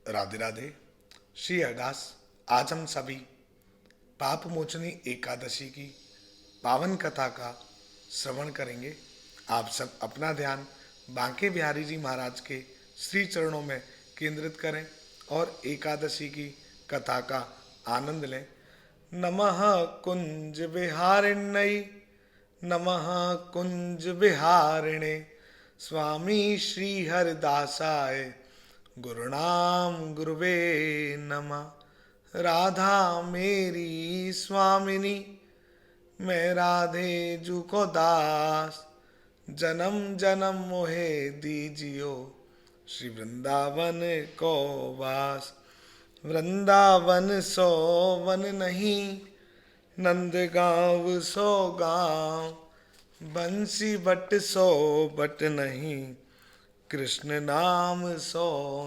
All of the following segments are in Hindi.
राधे राधे। श्री हरदास। आज हम सभी पाप मोचनी एकादशी की पावन कथा का श्रवण करेंगे। आप सब अपना ध्यान बांके बिहारी जी महाराज के श्री चरणों में केंद्रित करें और एकादशी की कथा का आनंद लें। नमः कुंज विहारिण्यै, नमः कुंज विहारिणे, स्वामी श्री हरदासाय गुरुनाम गुरुवे नमः। राधा मेरी स्वामिनी, मैं राधे जू को दास, जन्म जन्म मोहे दीजियो, श्री वृंदावन को वास। वृंदावन सो वन नहीं, नंद गाँव सो गाँव, बंसी बट सो बट नहीं, कृष्ण नाम सो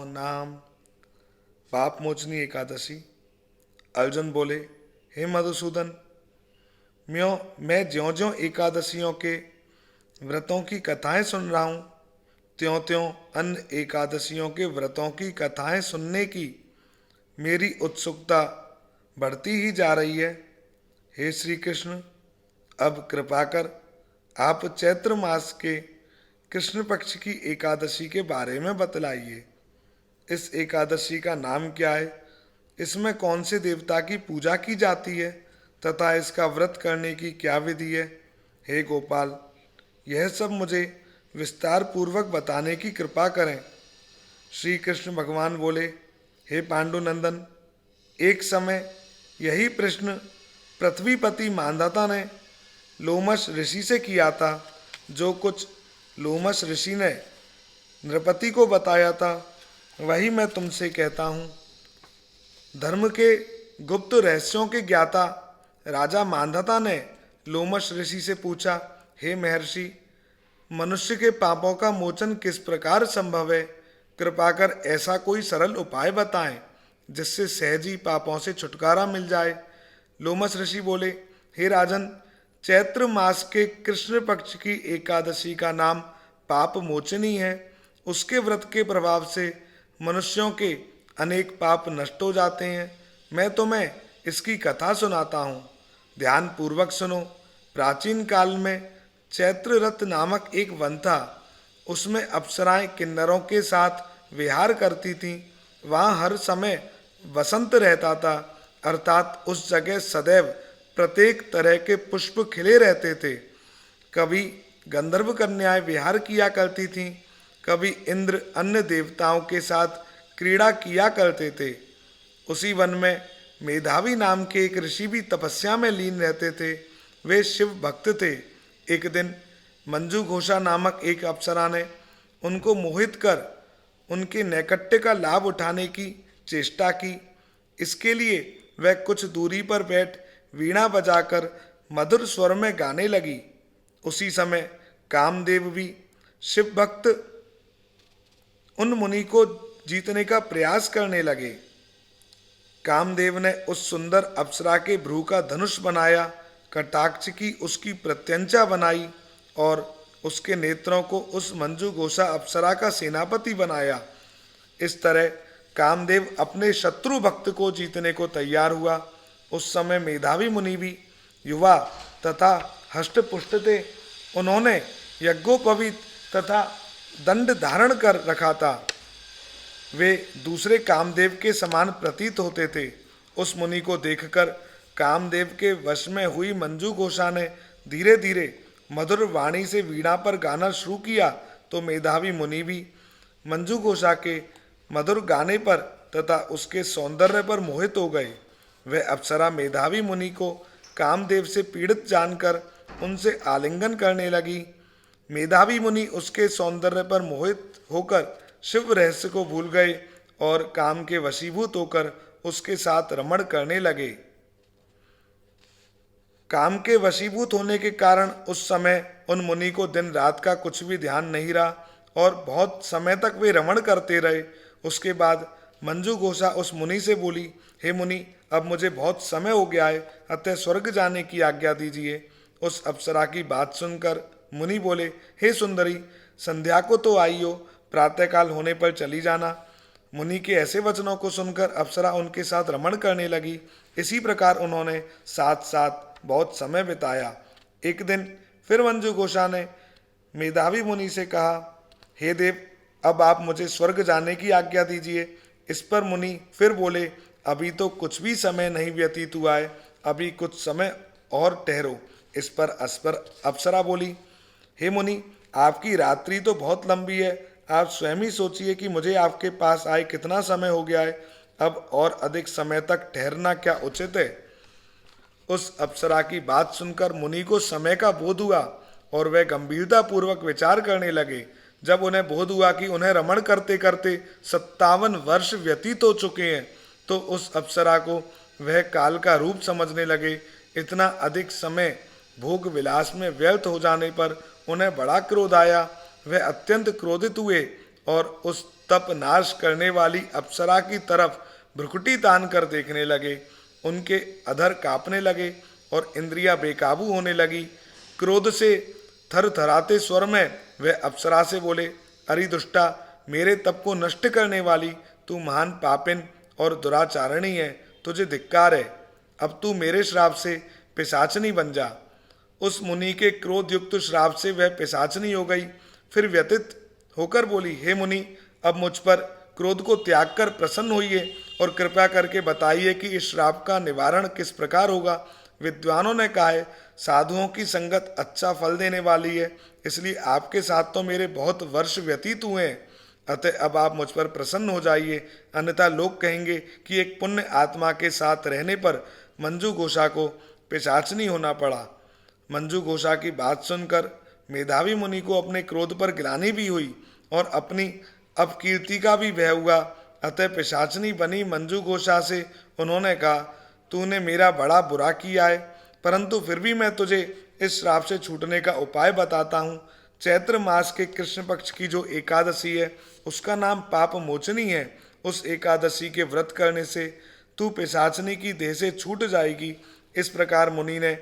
नाम। पाप मोचनी एकादशी। अर्जुन बोले, हे मधुसूदन, मैं ज्यों ज्यों एकादशियों के व्रतों की कथाएं सुन रहा हूँ, त्यों त्यों अन्य एकादशियों के व्रतों की कथाएं सुनने की मेरी उत्सुकता बढ़ती ही जा रही है। हे श्री कृष्ण, अब कृपा कर आप चैत्र मास के कृष्ण पक्ष की एकादशी के बारे में बतलाइए। इस एकादशी का नाम क्या है, इसमें कौन से देवता की पूजा की जाती है तथा इसका व्रत करने की क्या विधि है। हे गोपाल, यह सब मुझे विस्तार पूर्वक बताने की कृपा करें। श्री कृष्ण भगवान बोले, हे पांडुनंदन, एक समय यही प्रश्न पृथ्वीपति मांधाता ने लोमश ऋषि से किया था। जो कुछ लोमश ऋषि ने नृपति को बताया था वही मैं तुमसे कहता हूँ। धर्म के गुप्त रहस्यों के ज्ञाता राजा मांधाता ने लोमश ऋषि से पूछा, हे महर्षि, मनुष्य के पापों का मोचन किस प्रकार संभव है? कृपा कर ऐसा कोई सरल उपाय बताएं जिससे सहज ही पापों से छुटकारा मिल जाए। लोमश ऋषि बोले, हे राजन, चैत्र मास के कृष्ण पक्ष की एकादशी का नाम पाप मोचनी है। उसके व्रत के प्रभाव से मनुष्यों के अनेक पाप नष्ट हो जाते हैं। मैं तुम्हें इसकी कथा सुनाता हूँ, ध्यान पूर्वक सुनो। प्राचीन काल में चैत्र रथ नामक एक वन था। उसमें अप्सराएं किन्नरों के साथ विहार करती थीं। वहाँ हर समय वसंत रहता था, अर्थात उस जगह सदैव प्रत्येक तरह के पुष्प खिले रहते थे। कभी गंधर्व कन्याएं विहार किया करती थीं, कभी इंद्र अन्य देवताओं के साथ क्रीड़ा किया करते थे। उसी वन में मेधावी नाम के एक ऋषि भी तपस्या में लीन रहते थे। वे शिव भक्त थे। एक दिन मंजू घोषा नामक एक अप्सरा ने उनको मोहित कर उनके नैकट्य का लाभ उठाने की चेष्टा की। इसके लिए वह कुछ दूरी पर बैठ वीणा बजाकर मधुर स्वर में गाने लगी। उसी समय कामदेव भी शिव भक्त उन मुनि को जीतने का प्रयास करने लगे। कामदेव ने उस सुंदर अप्सरा के भ्रू का धनुष बनाया, कटाक्ष की उसकी प्रत्यंचा बनाई और उसके नेत्रों को उस मंजू घोषा अप्सरा का सेनापति बनाया। इस तरह कामदेव अपने शत्रु भक्त को जीतने को तैयार हुआ। उस समय मेधावी मुनि भी युवा तथा हष्टपुष्ट थे। उन्होंने यज्ञोपवीत तथा दंड धारण कर रखा था। वे दूसरे कामदेव के समान प्रतीत होते थे। उस मुनि को देखकर कामदेव के वश में हुई मंजू घोषा ने धीरे धीरे मधुर वाणी से वीणा पर गाना शुरू किया तो मेधावी मुनि भी मंजू घोषा के मधुर गाने पर तथा उसके सौंदर्य पर मोहित हो गए। वह अप्सरा मेधावी मुनि को कामदेव से पीड़ित जानकर उनसे आलिंगन करने लगी। मेधावी मुनि उसके सौंदर्य पर मोहित होकर शिव रहस्य को भूल गए और काम के वशीभूत होकर उसके साथ रमण करने लगे। काम के वशीभूत होने के कारण उस समय उन मुनि को दिन रात का कुछ भी ध्यान नहीं रहा और बहुत समय तक वे रमण करते रहे। उसके बाद मंजू घोषा उस मुनि से बोली, हे मुनि, अब मुझे बहुत समय हो गया है, अतः स्वर्ग जाने की आज्ञा दीजिए। उस अप्सरा की बात सुनकर मुनि बोले, हे सुंदरी, संध्या को तो आई हो, प्रातःकाल होने पर चली जाना। मुनि के ऐसे वचनों को सुनकर अप्सरा उनके साथ रमण करने लगी। इसी प्रकार उन्होंने साथ साथ बहुत समय बिताया। एक दिन फिर मंजू घोषा ने मेधावी मुनि से कहा, हे देव, अब आप मुझे स्वर्ग जाने की आज्ञा दीजिए। इस पर मुनि फिर बोले, अभी तो कुछ भी समय नहीं व्यतीत हुआ है, अभी कुछ समय और ठहरो। इस पर अप्सरा बोली, हे मुनि, आपकी रात्रि तो बहुत लंबी है, आप स्वयं ही सोचिए कि मुझे आपके पास आए कितना समय हो गया है, अब और अधिक समय तक ठहरना क्या उचित है। उस अप्सरा की बात सुनकर मुनि को समय का बोध हुआ और वह गंभीरता पूर्वक विचार करने लगे। जब उन्हें बोध हुआ कि उन्हें रमण करते करते 57 वर्ष व्यतीत हो चुके हैं, तो उस अप्सरा को वह काल का रूप समझने लगे। इतना अधिक समय भोग विलास में व्यर्थ हो जाने पर उन्हें बड़ा क्रोध आया। वह अत्यंत क्रोधित हुए और उस तप नाश करने वाली अप्सरा की तरफ भ्रुकुटी तान कर देखने लगे। उनके अधर कांपने लगे और इंद्रियां बेकाबू होने लगी। क्रोध से थर थराते स्वर में वह अप्सरा से बोले, अरे दुष्टा, मेरे तप को नष्ट करने वाली, तू महान पापिन और दुराचारणी है, तुझे धिक्कार है। अब तू मेरे श्राप से पिशाचनी बन जा। उस मुनि के क्रोध युक्त श्राप से वह पिशाचनी हो गई। फिर व्यथित होकर बोली, हे मुनि, अब मुझ पर क्रोध को त्याग कर प्रसन्न होइए और कृपया करके बताइए कि इस श्राप का निवारण किस प्रकार होगा। विद्वानों ने कहा है, साधुओं की संगत अच्छा फल देने वाली है, इसलिए आपके साथ तो मेरे बहुत वर्ष व्यतीत हुए हैं। अतः अब आप मुझ पर प्रसन्न हो जाइए, अन्यथा लोग कहेंगे कि एक पुण्य आत्मा के साथ रहने पर मंजू घोषा को पिशाचनी होना पड़ा। मंजू घोषा की बात सुनकर मेधावी मुनि को अपने क्रोध पर ग्लानि भी हुई और अपनी अपकीर्ति का भी भय हुआ। अतः पिशाचनी बनी मंजू घोषा से उन्होंने कहा, तूने मेरा बड़ा बुरा किया है, परंतु फिर भी मैं तुझे इस श्राप से छूटने का उपाय बताता हूँ। चैत्र मास के कृष्ण पक्ष की जो एकादशी है, उसका नाम पाप मोचनी है। उस एकादशी के व्रत करने से तू पिशाचनी की देह से छूट जाएगी। इस प्रकार मुनि ने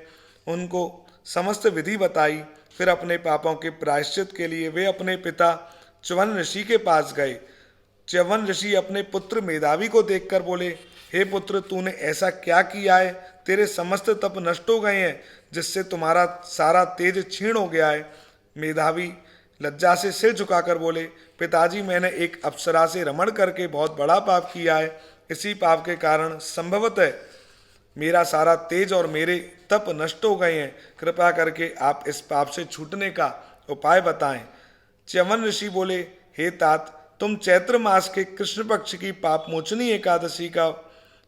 उनको समस्त विधि बताई। फिर अपने पापों के प्रायश्चित के लिए वे अपने पिता च्यवन ऋषि के पास गए। च्यवन ऋषि अपने पुत्र मेधावी को देखकर बोले, हे पुत्र, तूने ऐसा क्या किया है? तेरे समस्त तप नष्ट हो गए हैं, जिससे तुम्हारा सारा तेज क्षीण हो गया है। मेधावी लज्जा से सिर झुकाकर बोले, पिताजी, मैंने एक अप्सरा से रमण करके बहुत बड़ा पाप किया है। इसी पाप के कारण संभवतः मेरा सारा तेज और मेरे तप नष्ट हो गए हैं। कृपया करके आप इस पाप से छूटने का उपाय बताएं। च्यवन ऋषि बोले, हे तात, तुम चैत्र मास के कृष्ण पक्ष की पाप मोचनी एकादशी का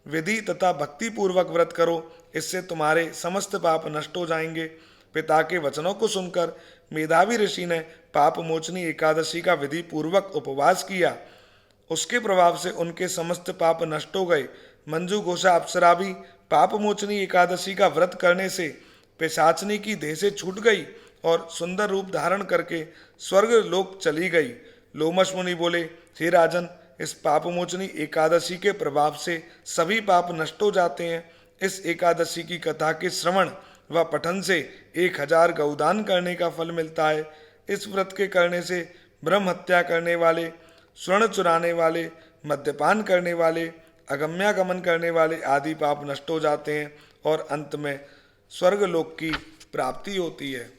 विधि तथा भक्ति पूर्वक व्रत करो, इससे तुम्हारे समस्त पाप नष्ट हो जाएंगे। पिता के वचनों को सुनकर मेधावी ऋषि ने पाप मोचनी एकादशी का विधि पूर्वक उपवास किया। उसके प्रभाव से उनके समस्त पाप नष्ट हो गए। मंजू घोषा अप्सरा भी पाप मोचनी एकादशी का व्रत करने से पिशाचनी की देह से छूट गई और सुंदर रूप धारण करके स्वर्ग लोक चली गई। लोमश मुनि बोले, हे राजन, इस पाप मोचनी एकादशी के प्रभाव से सभी पाप नष्ट हो जाते हैं। इस एकादशी की कथा के श्रवण व पठन से 1000 गौदान करने का फल मिलता है। इस व्रत के करने से ब्रह्म हत्या करने वाले, स्वर्ण चुराने वाले, मद्यपान करने वाले, अगम्यागमन करने वाले आदि पाप नष्ट हो जाते हैं और अंत में स्वर्ग लोक की प्राप्ति होती है।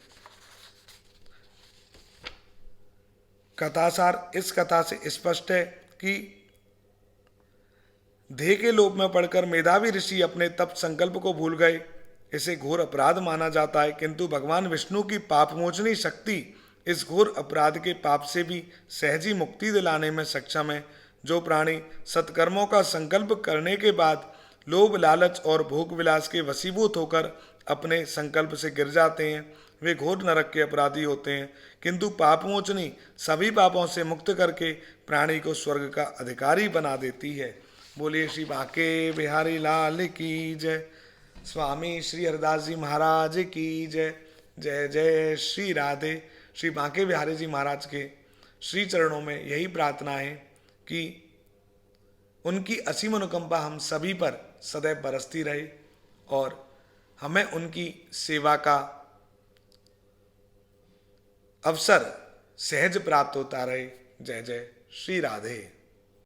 कथासार इस कथा से स्पष्ट है कि देह के लोभ में पड़कर मेधावी ऋषि अपने तप संकल्प को भूल गए। इसे घोर अपराध माना जाता है, किंतु भगवान विष्णु की पापमोचनी शक्ति इस घोर अपराध के पाप से भी सहजी मुक्ति दिलाने में सक्षम है। जो प्राणी सत्कर्मों का संकल्प करने के बाद लोभ, लालच और भोग विलास के वशीभूत होकर अपने संकल्प से गिर जाते हैं, वे घोर नरक के अपराधी होते हैं। किंतु पापमोचनी सभी पापों से मुक्त करके प्राणी को स्वर्ग का अधिकारी बना देती है। बोलिए श्री बांके बिहारी लाल की जय। स्वामी श्री हरदास जी महाराज की जय। जय जय श्री राधे। श्री बांके बिहारी जी महाराज के श्री चरणों में यही प्रार्थना है कि उनकी असीम अनुकंपा हम सभी पर सदैव बरसती रहे और हमें उनकी सेवा का अवसर सहज प्राप्त होता रहे। जय जय श्री राधे।